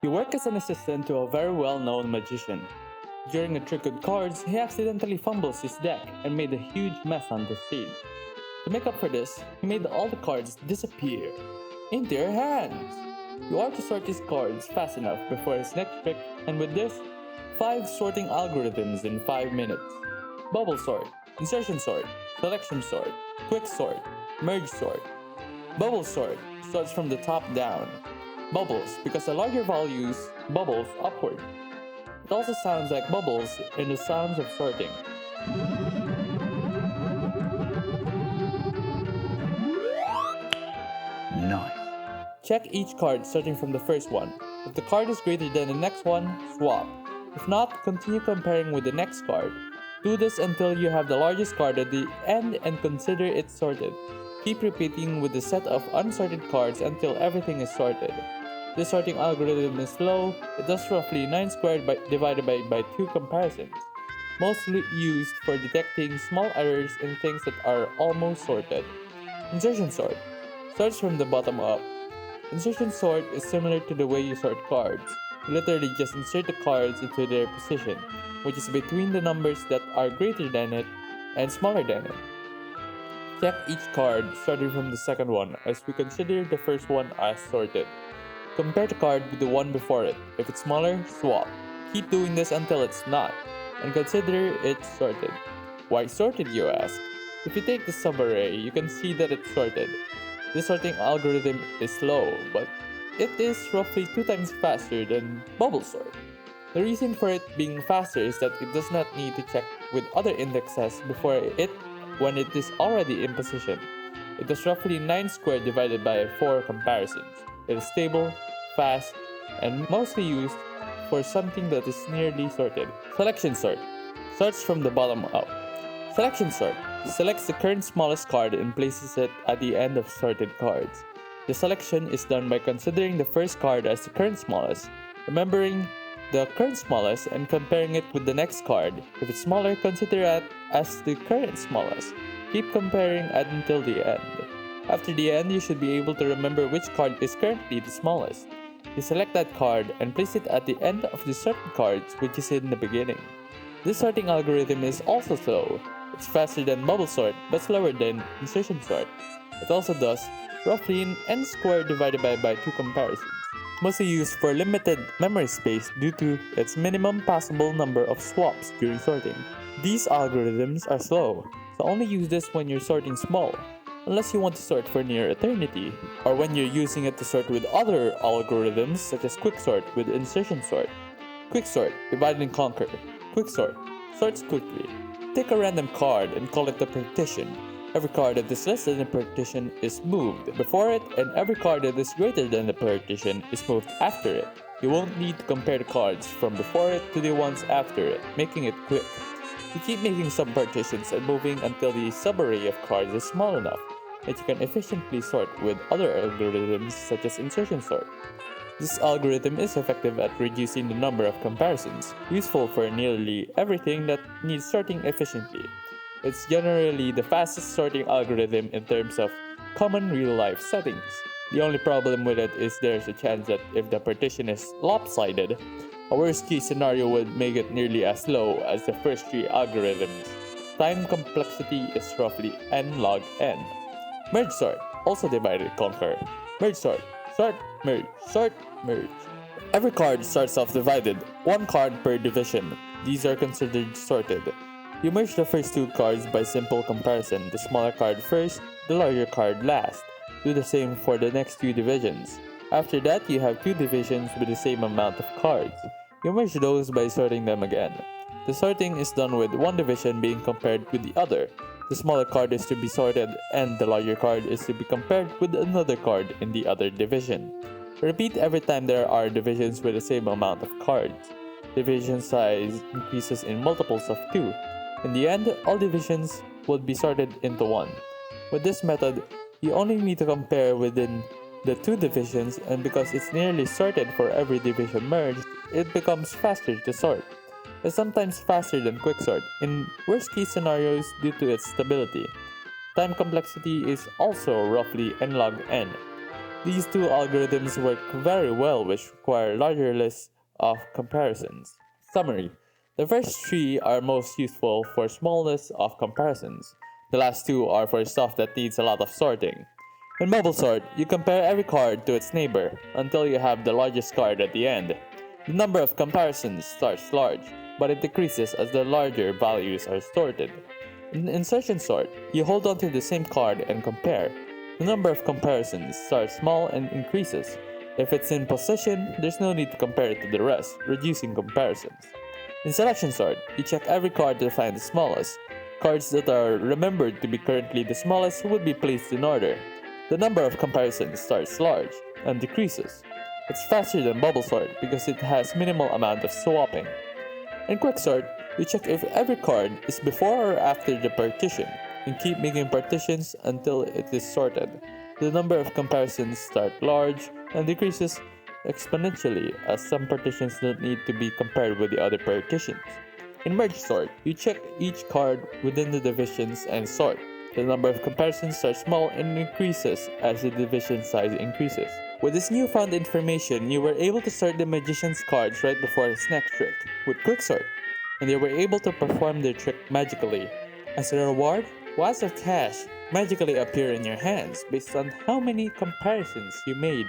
He worked as an assistant to a very well-known magician. During a trick with cards, he accidentally fumbles his deck and made a huge mess on the stage. To make up for this, he made all the cards disappear into your hands. You are to sort his cards fast enough before his next trick, and with this, 5 sorting algorithms in 5 minutes. Bubble sort, insertion sort, selection sort, quick sort, merge sort. Bubble sort starts from the top down. Bubbles because the larger values bubbles upward. It also sounds like bubbles in the sounds of sorting. Nice. Check each card starting from the first one. If the card is greater than the next one, swap. If not, continue comparing with the next card. Do this until you have the largest card at the end and consider it sorted. Keep repeating with the set of unsorted cards until everything is sorted. This sorting algorithm is slow. It does roughly 9 squared divided by 2 comparisons, mostly used for detecting small errors in things that are almost sorted. Insertion sort starts from the bottom up. Insertion sort is similar to the way you sort cards. You literally just insert the cards into their position, which is between the numbers that are greater than it and smaller than it. Check each card starting from the second one as we consider the first one as sorted. Compare the card with the one before it. If it's smaller, swap. Keep doing this until it's not, and consider it sorted. Why sorted, you ask? If you take the subarray, you can see that it's sorted. This sorting algorithm is slow, but it is roughly 2 times faster than bubble sort. The reason for it being faster is that it does not need to check with other indexes before it when it is already in position. It does roughly 9 squared divided by 4 comparisons. It is stable, fast, and mostly used for something that is nearly sorted. Selection sort starts from the bottom up. Selection sort selects the current smallest card and places it at the end of sorted cards. The selection is done by considering the first card as the current smallest, remembering the current smallest and comparing it with the next card. If it's smaller, consider it as the current smallest. Keep comparing until the end. After the end, you should be able to remember which card is currently the smallest. You select that card and place it at the end of the sorted cards, which is in the beginning. This sorting algorithm is also slow. It's faster than bubble sort, but slower than insertion sort. It also does roughly an n squared divided by 2 comparisons, mostly used for limited memory space due to its minimum possible number of swaps during sorting. These algorithms are slow, so only use this when you're sorting small, unless you want to sort for near eternity, or when you're using it to sort with other algorithms such as quicksort with insertion sort. Quicksort, divide and conquer. Quicksort sorts quickly. Take a random card and call it the partition. Every card that is less than the partition is moved before it, and every card that is greater than the partition is moved after it. You won't need to compare the cards from before it to the ones after it, making it quick. You keep making subpartitions and moving until the subarray of cards is small enough that you can efficiently sort with other algorithms such as insertion sort. This algorithm is effective at reducing the number of comparisons, useful for nearly everything that needs sorting efficiently. It's generally the fastest sorting algorithm in terms of common real-life settings. The only problem with it is there's a chance that if the partition is lopsided, a worst-case scenario would make it nearly as slow as the first 3 algorithms. Time complexity is roughly n log n. Merge sort, also divide and conquer. Merge sort, sort, merge. Every card starts off divided, 1 card per division. These are considered sorted. You merge the first 2 cards by simple comparison, the smaller card first, the larger card last. Do the same for the next 2 divisions. After that, you have 2 divisions with the same amount of cards. You merge those by sorting them again. The sorting is done with 1 division being compared with the other. The smaller card is to be sorted, and the larger card is to be compared with another card in the other division. Repeat every time there are divisions with the same amount of cards. Division size increases in multiples of 2. In the end, all divisions would be sorted into 1. With this method, you only need to compare within the 2 divisions, and because it's nearly sorted for every division merged, it becomes faster to sort. It's sometimes faster than quicksort, in worst case scenarios due to its stability. Time complexity is also roughly n log n. These two algorithms work very well, which require larger lists of comparisons. Summary: the first three are most useful for small lists of comparisons. The last two are for stuff that needs a lot of sorting. In bubble sort, you compare every card to its neighbor until you have the largest card at the end. The number of comparisons starts large, but it decreases as the larger values are sorted. In insertion sort, you hold onto the same card and compare. The number of comparisons starts small and increases. If it's in position, there's no need to compare it to the rest, reducing comparisons. In selection sort, you check every card to find the smallest. Cards that are remembered to be currently the smallest would be placed in order. The number of comparisons starts large and decreases. It's faster than bubble sort because it has minimal amount of swapping. In quicksort, you check if every card is before or after the partition, and keep making partitions until it is sorted. The number of comparisons start large and decreases exponentially as some partitions don't need to be compared with the other partitions. In merge sort, you check each card within the divisions and sort. The number of comparisons starts small and increases as the division size increases. With this newfound information, you were able to sort the magician's cards right before his next trick with quicksort, and they were able to perform their trick magically. As a reward, wads of cash magically appear in your hands based on how many comparisons you made.